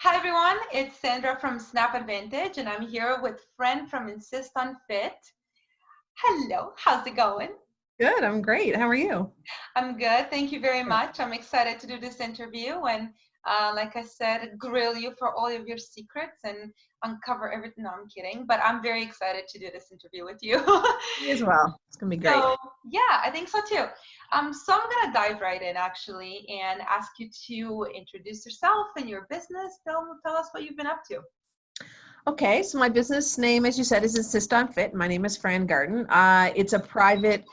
Hi everyone, it's Sandra from Snap Advantage, and I'm here with Fran from Insist on Fit. Hello, how's it going? Good, I'm great. How are you? I'm good, thank you very Good. much. I'm excited to do this interview and, like I said, grill you for all of your secrets and uncover everything. No, I'm kidding, but I'm very excited to do this interview with you. Me as well. It's gonna be great. So, yeah, I think so too. So I'm gonna dive right in actually and ask you to introduce yourself and your business. Tell us what you've been up to. Okay, so my business name, as you said, is Insist on Fit. My name is Fran Garden. It's a private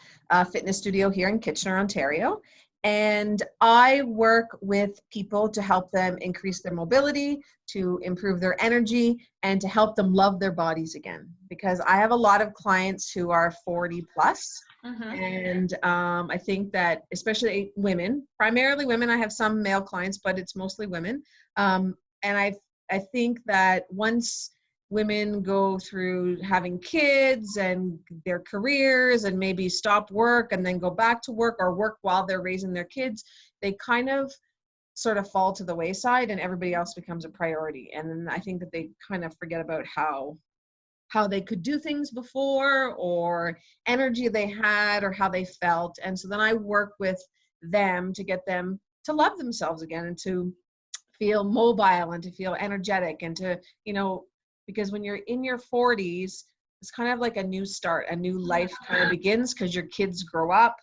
fitness studio here in Kitchener, Ontario. And I work with people to help them increase their mobility, to improve their energy, and to help them love their bodies again. Because I have a lot of clients who are 40 plus. Mm-hmm. And I think that especially women, primarily women, I have some male clients, but it's mostly women. And I think that once women go through having kids and their careers and maybe stop work and then go back to work or work while they're raising their kids, they kind of sort of fall to the wayside and everybody else becomes a priority. And then I think that they kind of forget about how they could do things before or energy they had or how they felt. And so then I work with them to get them to love themselves again and to feel mobile and to feel energetic and to, because when you're in your 40s, it's kind of like a new start, a new life kind of begins because your kids grow up,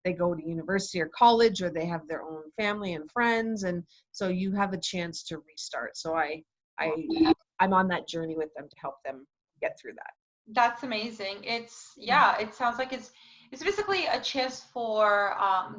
they go to university or college, or they have their own family and friends. And so you have a chance to restart. So I'm on that journey with them to help them get through that. That's amazing. It sounds like it's basically a chance for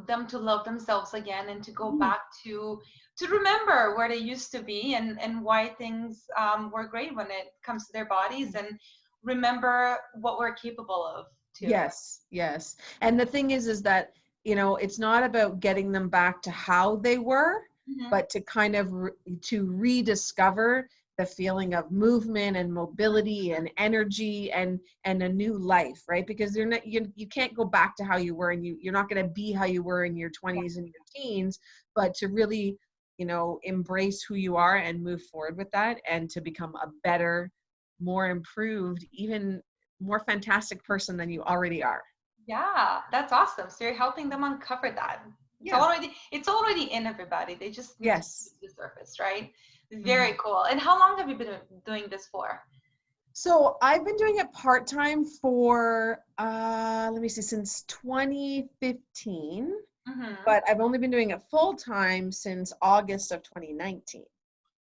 them to love themselves again and to go back to remember where they used to be and why things were great when it comes to their bodies and remember what we're capable of too. Yes. And the thing is that, it's not about getting them back to how they were, Mhm. but to kind of to rediscover the feeling of movement and mobility and energy and a new life, right? Because you can't go back to how you were, and you're not going to be how you were in your 20s and your teens, but to really, embrace who you are and move forward with that and to become a better, more improved, even more fantastic person than you already are. Yeah, that's awesome. So you're helping them uncover that. Yeah. It's already in everybody. They just need to see Yes. the surface, right? Very Mhm. cool. And how long have you been doing this for? So I've been doing it part-time for, let me see, since 2015, Mm-hmm. but I've only been doing it full-time since August of 2019.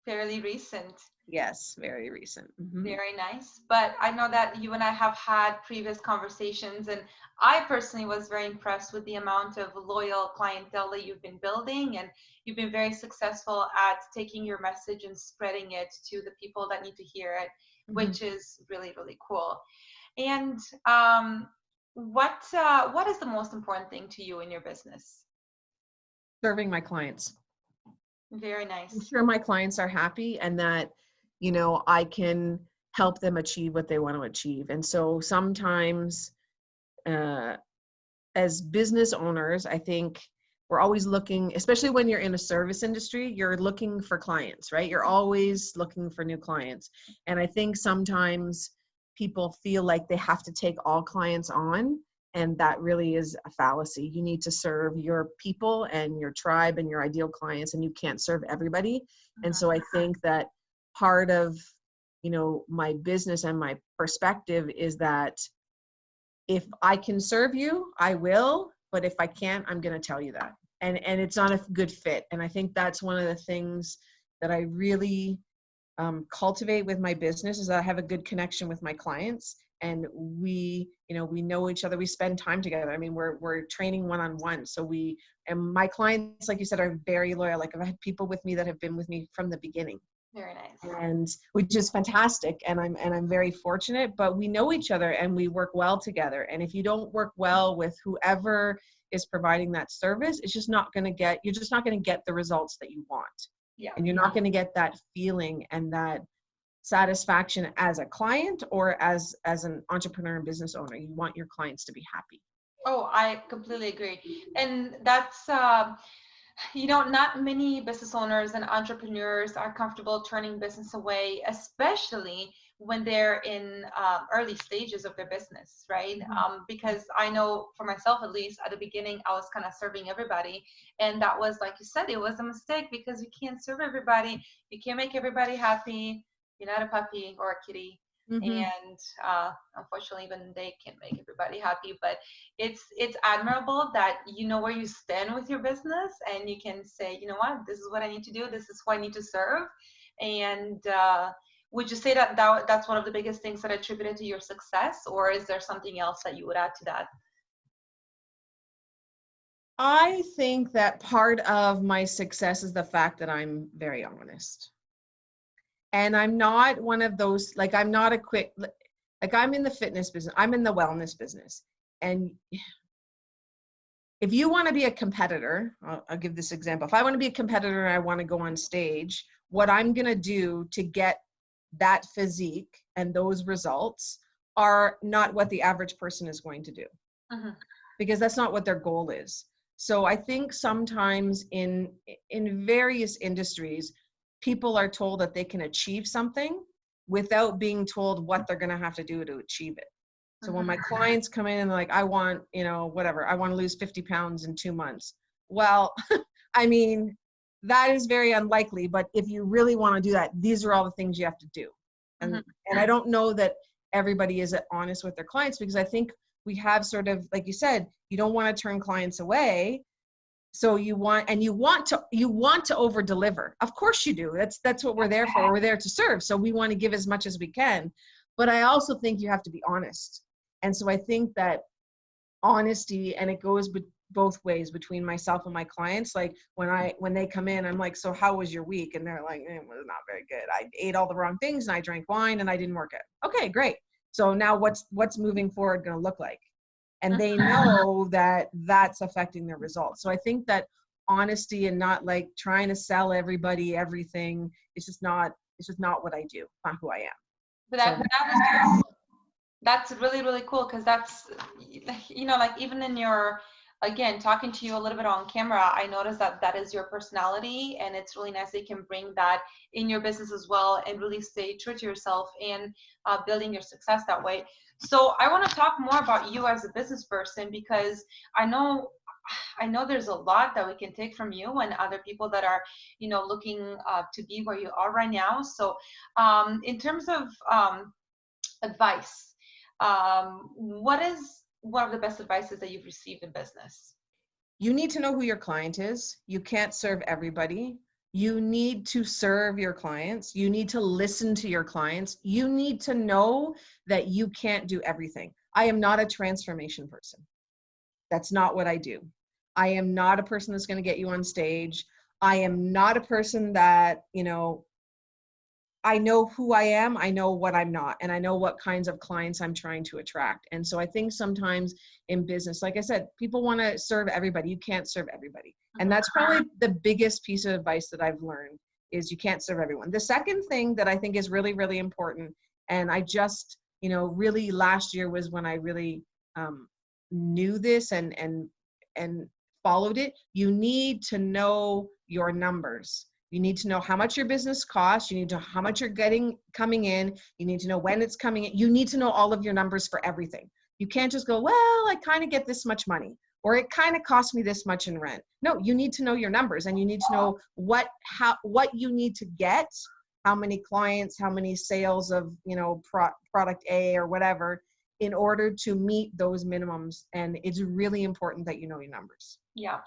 Fairly recent. Yes, very recent. Very nice. But I know that you and I have had previous conversations, and I personally was very impressed with the amount of loyal clientele that you've been building, and you've been very successful at taking your message and spreading it to the people that need to hear it, Mhm. which is really, really cool. And what is the most important thing to you in your business? Serving my clients. Very I'm nice. sure my clients are happy and that, I can help them achieve what they want to achieve. And so sometimes, uh, as business owners, I think we're always looking, especially when you're in a service industry, you're looking for clients, right? You're always looking for new clients. And I think sometimes people feel like they have to take all clients on, and that really is a fallacy. You need to serve your people and your tribe and your ideal clients, and you can't serve everybody. And so I think that part of, my business and my perspective is that if I can serve you, I will, but if I can't, I'm going to tell you that. And it's not a good fit. And I think that's one of the things that I really cultivate with my business is that I have a good connection with my clients, and we know each other. We spend time together. I mean, we're training one-on-one. So and my clients, like you said, are very loyal. Like I've had people with me that have been with me from the beginning, Very nice. and which is fantastic, and I'm very fortunate. But we know each other and we work well together, and if you don't work well with whoever is providing that service, you're just not going to get the results that you want, Yeah. and you're not going to get that feeling and that satisfaction as a client or as an entrepreneur and business owner. You want your clients to be happy. Oh, I completely agree. And that's You know, not many business owners and entrepreneurs are comfortable turning business away, especially when they're in early stages of their business, right? Because I know for myself, at least at the beginning, I was kind of serving everybody. And that was, like you said, it was a mistake because you can't serve everybody. You can't make everybody happy. You're not a puppy or a kitty. Mm-hmm. And unfortunately, even they can't make everybody happy. But it's admirable that you know where you stand with your business, and you can say, you know what, this is what I need to do. This is who I need to serve. And would you say that, that's one of the biggest things that attributed to your success, or is there something else that you would add to that? I think that part of my success is the fact that I'm very honest. And I'm not one of those, like, I'm not a quick, like, I'm in the fitness business, I'm in the wellness business. And if you want to be a competitor, I'll give this example. If I want to be a competitor and I want to go on stage, what I'm going to do to get that physique and those results are not what the average person is going to do, because that's not what their goal is. So I think sometimes in various industries, people are told that they can achieve something without being told what they're going to have to do to achieve it. So when my clients come in and they're like, I want, you know, whatever, I want to lose 50 pounds in 2 months. Well, I mean, that is very unlikely, but if you really want to do that, these are all the things you have to do. And I don't know that everybody is honest with their clients, because I think we have sort of, like you said, you don't want to turn clients away. So you want to over deliver. Of course you do. That's what we're there for. We're there to serve. So we want to give as much as we can. But I also think you have to be honest. And so I think that honesty, and it goes both ways between myself and my clients. Like when they come in, I'm like, so how was your week? And they're like, it was not very good. I ate all the wrong things and I drank wine and I didn't work out. Okay, great. So now what's moving forward going to look like? And they know that that's affecting their results. So I think that honesty and not like trying to sell everybody everything, it's just not what I do, not who I am. But that's really, really cool, because that's, you know, like even in your, again, talking to you a little bit on camera, I noticed that that is your personality, and it's really nice that you can bring that in your business as well and really stay true to yourself and building your success that way. So I want to talk more about you as a business person, because I know there's a lot that we can take from you and other people that are, you know, looking to be where you are right now. So in terms of advice, what is one of the best advices that you've received in business? You need to know who your client is. You can't serve everybody. You need to serve your clients. You need to listen to your clients. You need to know that you can't do everything. I am not a transformation person. That's not what I do. I am not a person that's going to get you on stage. I am not a person that, you know, I know who I am, I know what I'm not, and I know what kinds of clients I'm trying to attract. And so I think sometimes in business, like I said, people want to serve everybody. You can't serve everybody. And that's probably the biggest piece of advice that I've learned, is you can't serve everyone. The second thing that I think is really, really important, and I just, you know, really last year was when I really knew this and followed it. You need to know your numbers. You need to know how much your business costs. You need to know how much you're coming in. You need to know when it's coming in. You need to know all of your numbers for everything. You can't just go, well, I kind of get this much money, or it kind of costs me this much in rent. No, you need to know your numbers, and you need to know what you need to get, how many clients, how many sales of, you know, product A or whatever, in order to meet those minimums. And it's really important that you know your numbers. Yeah.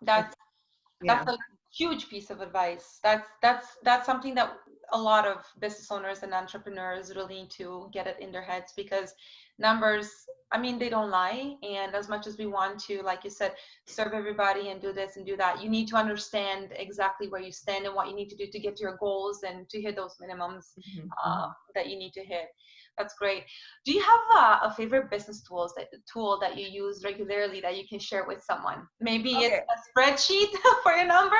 That's a huge piece of advice. That's something that a lot of business owners and entrepreneurs really need to get it in their heads, because numbers, I mean, they don't lie. And as much as we want to, like you said, serve everybody and do this and do that, you need to understand exactly where you stand and what you need to do to get to your goals and to hit those minimums that you need to hit. That's great. Do you have a favorite business tool that you use regularly that you can share with someone? Maybe it's a spreadsheet for your numbers.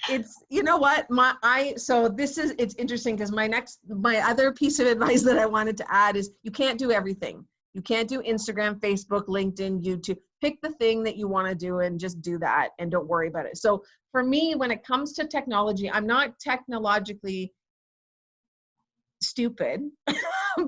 It's, you know what, it's interesting, because my other piece of advice that I wanted to add is, you can't do everything. You can't do Instagram, Facebook, LinkedIn, YouTube. pick the thing that you want to do and just do that and don't worry about it. So for me, when it comes to technology, I'm not technologically stupid,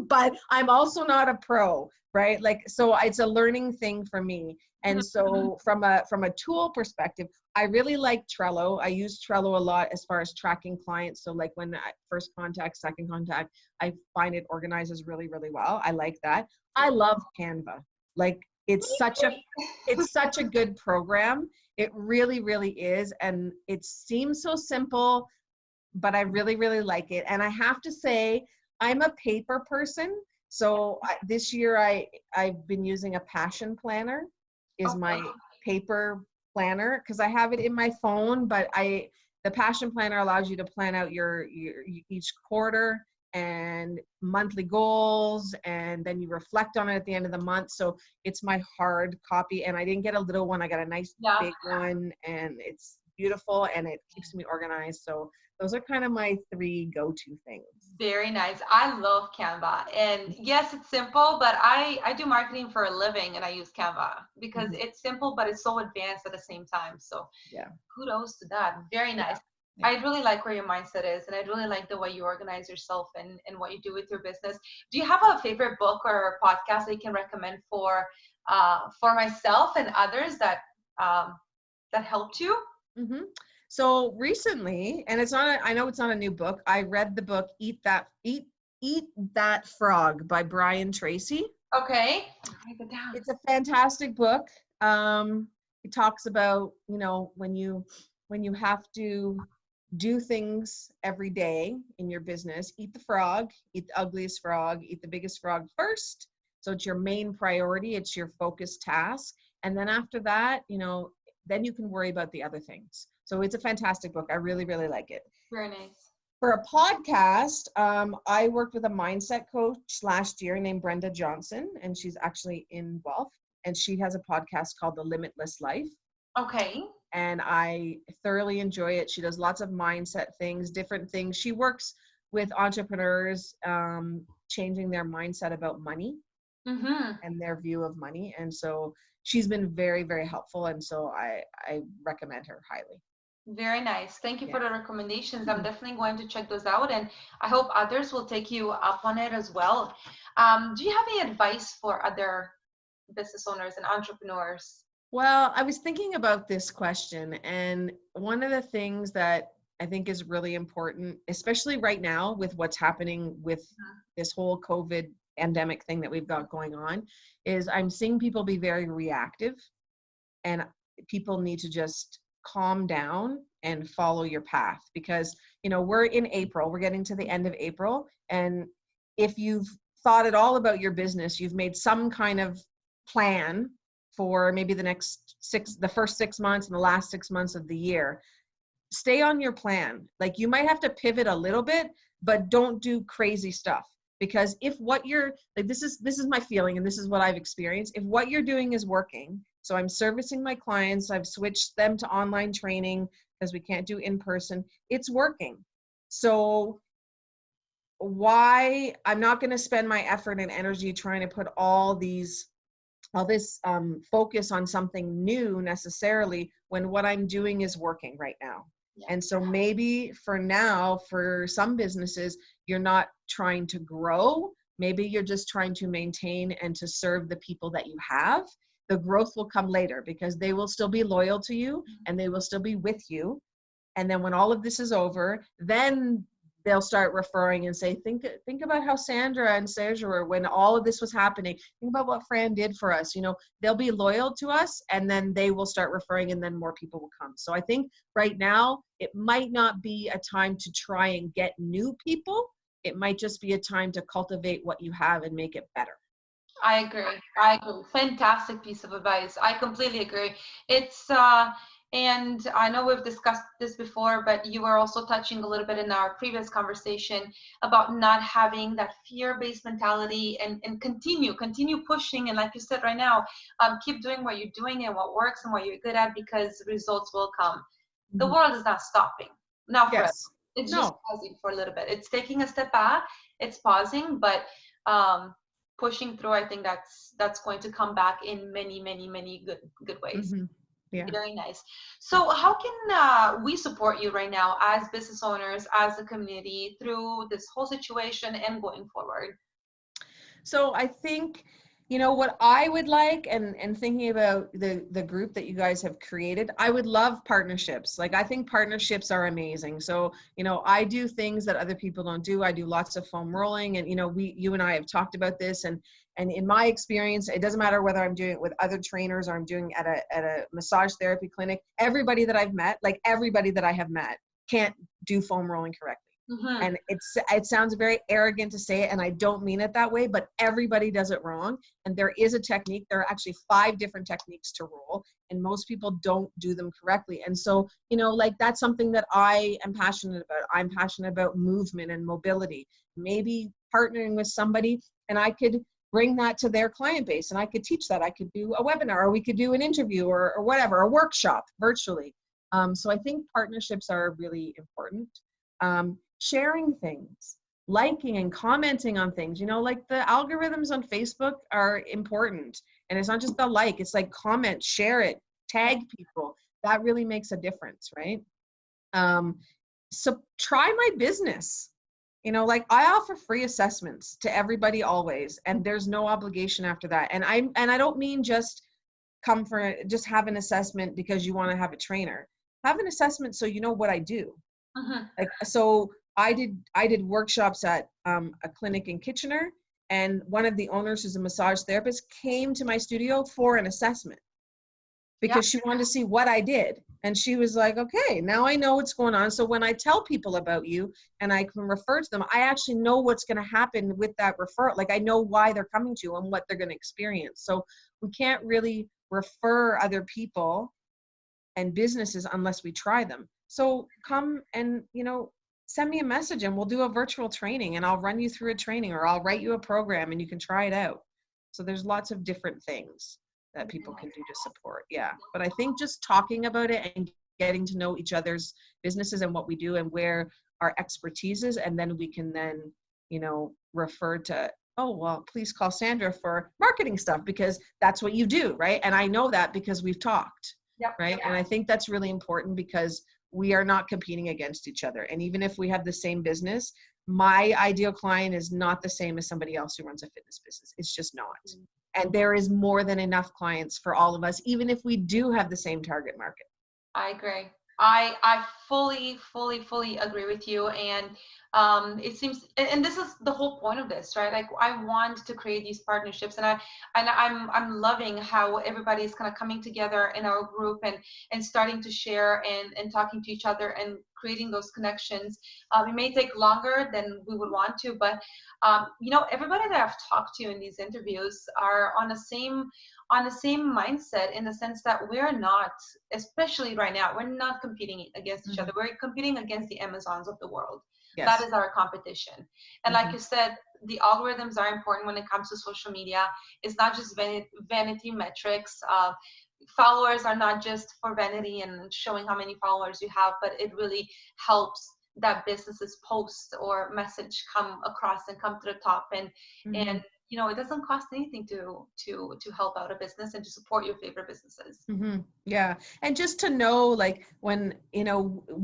but I'm also not a pro, right? Like, so it's a learning thing for me. And so from a tool perspective, I really like Trello. I use Trello a lot as far as tracking clients. So like when I first contact, second contact, I find it organizes really, really well. I like that. I love Canva. Like it's such a good program. It really, really is. And it seems so simple, but I really, really like it. And I have to say, I'm a paper person. So this year I've been using a passion planner is my paper planner, because I have it in my phone, but the passion planner allows you to plan out your each quarter and monthly goals, and then you reflect on it at the end of the month. So it's my hard copy, and I didn't get a little one. I got a nice big one, and it's beautiful and it keeps me organized. So those are kind of my 3 go-to things. Very nice. I love Canva. And yes, it's simple, but I do marketing for a living and I use Canva because it's simple, but it's so advanced at the same time. So yeah, kudos to that. Very nice. Yeah. I really like where your mindset is, and I really like the way you organize yourself and what you do with your business. Do you have a favorite book or podcast that you can recommend for myself and others that helped you? Mm-hmm. So recently, and I know it's not a new book. I read the book Eat That Frog by Brian Tracy. Okay. Write it down. It's a fantastic book. It talks about, when you have to do things every day in your business, eat the frog, eat the ugliest frog, eat the biggest frog first. So it's your main priority. It's your focused task. And then after that, then you can worry about the other things. So it's a fantastic book. I really, really like it. Very nice. For a podcast, I worked with a mindset coach last year named Brenda Johnson, and she's actually in Guelph, and she has a podcast called The Limitless Life. Okay. And I thoroughly enjoy it. She does lots of mindset things, different things. She works with entrepreneurs, changing their mindset about money and their view of money. And so she's been very, very helpful. And so I recommend her highly. Very nice. Thank you for the recommendations. I'm definitely going to check those out, and I hope others will take you up on it as well. Do you have any advice for other business owners and entrepreneurs? Well, I was thinking about this question, and one of the things that I think is really important, especially right now with what's happening with this whole COVID pandemic thing that we've got going on, is I'm seeing people be very reactive, and people need to just calm down and follow your path, because we're in April, we're getting to the end of April, and if you've thought at all about your business, you've made some kind of plan for maybe the first 6 months and the last 6 months of the year. Stay on your plan. Like, you might have to pivot a little bit, but don't do crazy stuff, because if what you're like, this is my feeling, and this is what I've experienced, if what you're doing is working, so I'm servicing my clients, I've switched them to online training because we can't do in person, it's working. So why I'm not going to spend my effort and energy trying to put all this focus on something new necessarily, when what I'm doing is working right now. And so maybe for now, for some businesses, you're not trying to grow. Maybe you're just trying to maintain and to serve the people that you have. The growth will come later, because they will still be loyal to you and they will still be with you. And then when all of this is over, then they'll start referring and say, think about how Sandra and Serge were when all of this was happening. Think about what Fran did for us. They'll be loyal to us, and then they will start referring, and then more people will come. So I think right now it might not be a time to try and get new people. It might just be a time to cultivate what you have and make it better. I agree. Fantastic piece of advice. I completely agree. It's and I know we've discussed this before, but you were also touching a little bit in our previous conversation about not having that fear-based mentality, and continue pushing. And like you said right now, keep doing what you're doing and what works and what you're good at, because results will come. The world is not stopping. Not forever. It's just pausing for a little bit. It's taking a step back. It's pausing, but pushing through, I think that's going to come back in many, many, many good ways. Mm-hmm. Yeah. Very nice. So how can we support you right now as business owners, as a community through this whole situation and going forward? So I think, what I would like, and thinking about the group that you guys have created, I would love partnerships. Like, I think partnerships are amazing. So, I do things that other people don't do. I do lots of foam rolling, and, you and I have talked about this, and in my experience, it doesn't matter whether I'm doing it with other trainers or I'm doing it at a massage therapy clinic. Everybody that I've met, like everybody that I have met, can't do foam rolling correctly. Mm-hmm. And it sounds very arrogant to say it, and I don't mean it that way, but everybody does it wrong. And there is a technique. There are actually 5 different techniques to roll, and most people don't do them correctly. And so, like, that's something that I am passionate about. I'm passionate about movement and mobility. Maybe partnering with somebody, and I could bring that to their client base, and I could teach that. I could do a webinar, or we could do an interview, or whatever, a workshop virtually. So I think partnerships are really important. Sharing things, liking and commenting on things, like the algorithms on Facebook are important. And it's not just the like, it's like comment, share it, tag people. That really makes a difference, right? So try my business. Like, I offer free assessments to everybody always, and there's no obligation after that. And I don't mean just just have an assessment because you want to have a trainer. Have an assessment so you know what I do. Mm-hmm. Like, so I did workshops at a clinic in Kitchener, and one of the owners, who's a massage therapist, came to my studio for an assessment because she wanted to see what I did. And she was like, okay, now I know what's going on. So when I tell people about you and I can refer to them, I actually know what's going to happen with that referral. Like, I know why they're coming to you and what they're going to experience. So we can't really refer other people and businesses unless we try them. So come and, send me a message, and we'll do a virtual training, and I'll run you through a training, or I'll write you a program and you can try it out. So there's lots of different things that people can do to support. Yeah. But I think just talking about it and getting to know each other's businesses and what we do and where our expertise is, and then we can then, refer to, oh, well, please call Sandra for marketing stuff because that's what you do, right? And I know that because we've talked. Yep. Right. And I think that's really important because we are not competing against each other. And even if we have the same business, my ideal client is not the same as somebody else who runs a fitness business. It's just not. And there is more than enough clients for all of us, even if we do have the same target market. I agree. I fully agree with you. And it seems, and this is the whole point of this, right? Like, I want to create these partnerships, and I'm loving how everybody's kind of coming together in our group and starting to share and talking to each other and creating those connections. It may take longer than we would want to, but everybody that I've talked to in these interviews are on the same mindset, in the sense that we're not, especially right now, we're not competing against each other. We're competing against the Amazons of the world. Yes. That is our competition. And like you said, the algorithms are important when it comes to social media. It's not just vanity metrics. Followers are not just for vanity and showing how many followers you have, but it really helps that business's post or message come across and come to the top. And it doesn't cost anything to help out a business and to support your favorite businesses. Yeah. And just to know, like, when,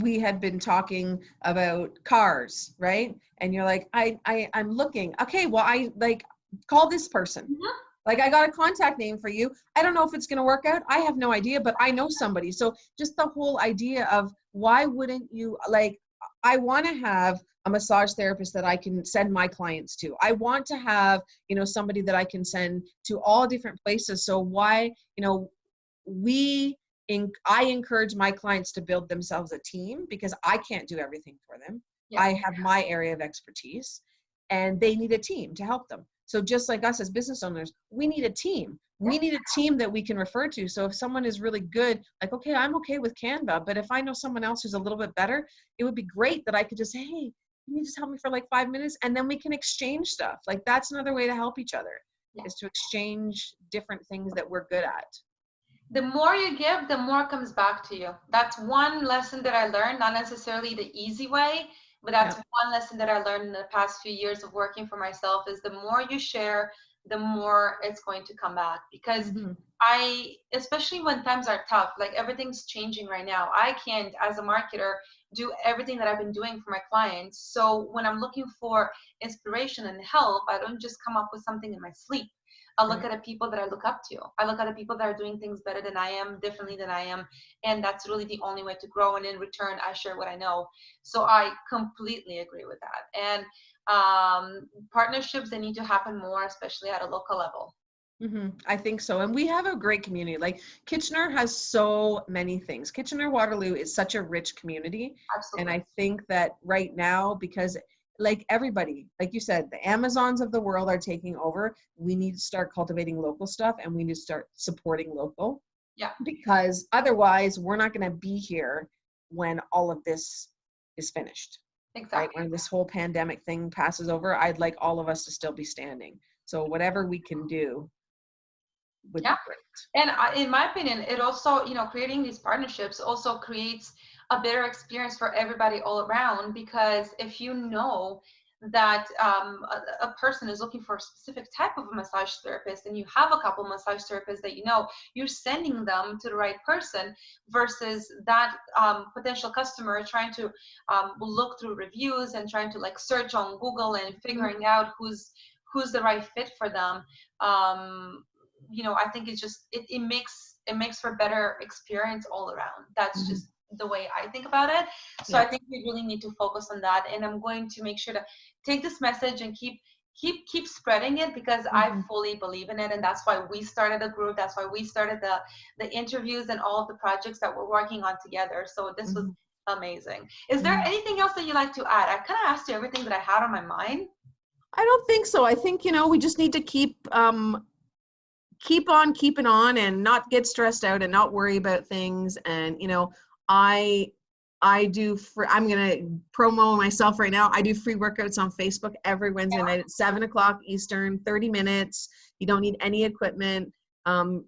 we had been talking about cars, right? And you're like, I'm looking, okay, well, I like call this person. Like, I got a contact name for you. I don't know if it's going to work out. I have no idea, but I know somebody. So just the whole idea of, why wouldn't you, like, I want to have a massage therapist that I can send my clients to. I want to have, somebody that I can send to all different places. So why, I encourage my clients to build themselves a team, because I can't do everything for them. Yeah. I have my area of expertise, and they need a team to help them. So just like us as business owners, we need a team. We need a team that we can refer to. So if someone is really good, like, okay, I'm okay with Canva, but if I know someone else who's a little bit better, it would be great that I could just say, hey, can you just help me for like 5 minutes? And then we can exchange stuff. Like, that's another way to help each other, is to exchange different things that we're good at. The more you give, the more comes back to you. That's one lesson that I learned, not necessarily the easy way, but that's one lesson that I learned in the past few years of working for myself, is the more you share, the more it's going to come back. Because Mm-hmm. especially when times are tough, like everything's changing right now, I can't, as a marketer, do everything that I've been doing for my clients. So when I'm looking for inspiration and help, I don't just come up with something in my sleep. I look Right. at the people that I look up to. I look at the people that are doing things better than I am, differently than I am. And that's really the only way to grow. And in return, I share what I know. So I completely agree with that. And partnerships, they need to happen more, especially at a local level. I think so. And we have a great community. Like Kitchener has so many things. Kitchener-Waterloo is such a rich community. And Absolutely. I think that right now, because like everybody, like you said, the Amazons of the world are taking over. We need to start cultivating local stuff, and we need to start supporting local, Yeah, because otherwise we're not going to be here when all of this is finished, right? exactly. When this whole pandemic thing passes over, I'd like all of us to still be standing. So whatever we can do would Yeah. be great. And in my opinion, it also, creating these partnerships also creates a better experience for everybody all around. Because if you know that a person is looking for a specific type of a massage therapist, and you have a couple massage therapists that you're sending them to the right person, versus that potential customer trying to look through reviews and trying to like search on Google and figuring out who's the right fit for them. um, I think it makes for better experience all around. That's Mhm. just the way I think about it. So I Yeah. think we really need to focus on that, and I'm going to make sure to take this message and keep spreading it, because I Mhm. fully believe in it. And that's why we started a group. That's why we started the interviews and all of the projects that we're working on together. So this was Mhm. amazing. Is there Mhm. anything else that you like to add? I kind of asked you everything that I had on my mind. I don't think so. I think, we just need to keep on keeping on and not get stressed out and not worry about things. And, I I'm going to promo myself right now. I do free workouts on Facebook every Wednesday night at 7 o'clock Eastern, 30 minutes. You don't need any equipment. Um,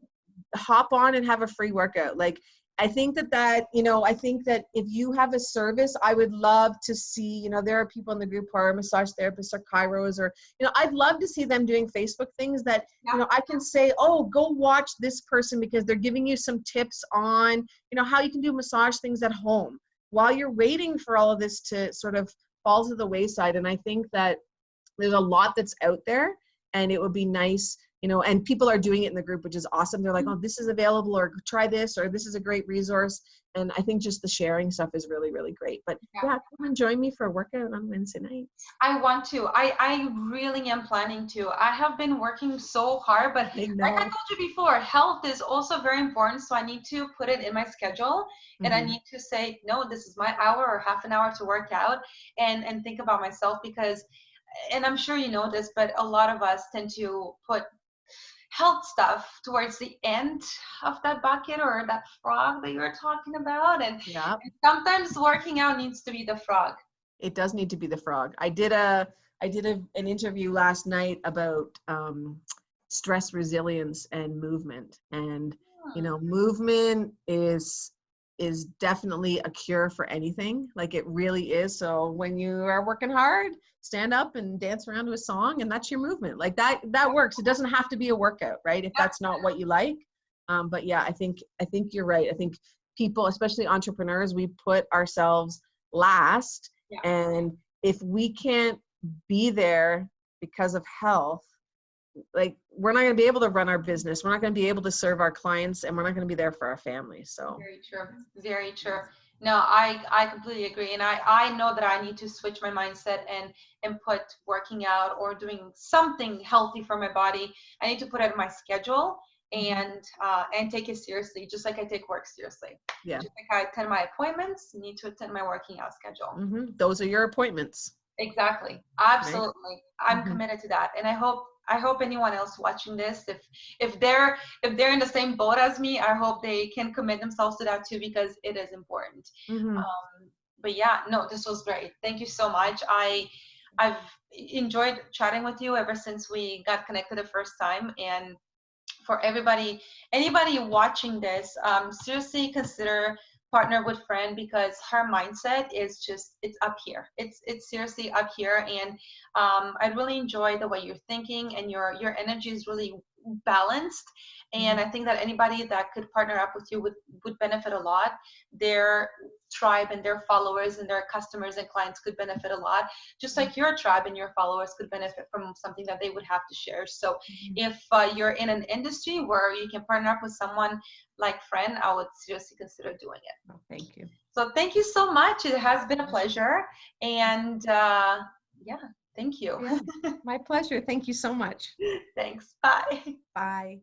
Hop on and have a free workout. Like, I think I think that if you have a service, I would love to see, there are people in the group who are massage therapists or chiros, or, I'd love to see them doing Facebook things that, Yeah. I can say, oh, go watch this person because they're giving you some tips on, how you can do massage things at home while you're waiting for all of this to sort of fall to the wayside. And I think that there's a lot that's out there, and it would be nice, and people are doing it in the group, which is awesome. They're like, oh, this is available, or try this, or this is a great resource. And I think just the sharing stuff is really, really great. But Yeah. yeah, come and join me for a workout on Wednesday nights. I want to. I really am planning to. I have been working so hard, but I like I know. told you before, health is also very important. So I need to put it in my schedule, and I Mm-hmm. need to say, no, this is my hour or half an hour to work out, and think about myself. Because, and I'm sure you know this, but a lot of us tend to put health stuff towards the end of that bucket, or that frog that you were talking about. Yeah, And sometimes working out needs to be the frog. it does need to be the frog. An interview last night about stress resilience and movement. And, Hmm. movement is definitely a cure for anything. Like, it really is. So when you are working hard, stand up and dance around to a song, and that's your movement. Like, that works. It doesn't have to be a workout, right? If that's not what you like. But yeah, I think you're right. I think people, especially entrepreneurs, we put ourselves last. Yeah. And if we can't be there because of health, like, we're not going to be able to run our business. We're not going to be able to serve our clients, and we're not going to be there for our families. So Very true. Very true. No, I completely agree. And I know that I need to switch my mindset and put working out or doing something healthy for my body. I need to put it in my schedule, and take it seriously, just like I take work seriously. yeah. Just like I attend my appointments, need to attend my working out schedule. Those are your appointments, Exactly. right? Absolutely. I'm hmm committed to that. And I hope anyone else watching this, if they're in the same boat as me, I hope they can commit themselves to that too, because it is important. hmm But yeah, no, this was great. Thank you so much. I've enjoyed chatting with you ever since we got connected the first time. And for anybody watching this, seriously consider partner with Fran because her mindset is just, it's up here. It's seriously up here. And I really enjoy the way you're thinking, and your energy is really balanced. And I think that anybody that could partner up with you would benefit a lot. Their tribe and their followers and their customers and clients could benefit a lot, just like your tribe and your followers could benefit from something that they would have to share. So if you're in an industry where you can partner up with someone like Fran, I would seriously consider doing it. Oh, thank you. So thank you so much. It has been a pleasure. And yeah, thank you. Yeah, my pleasure. Thank you so much. Thanks. Bye. Bye.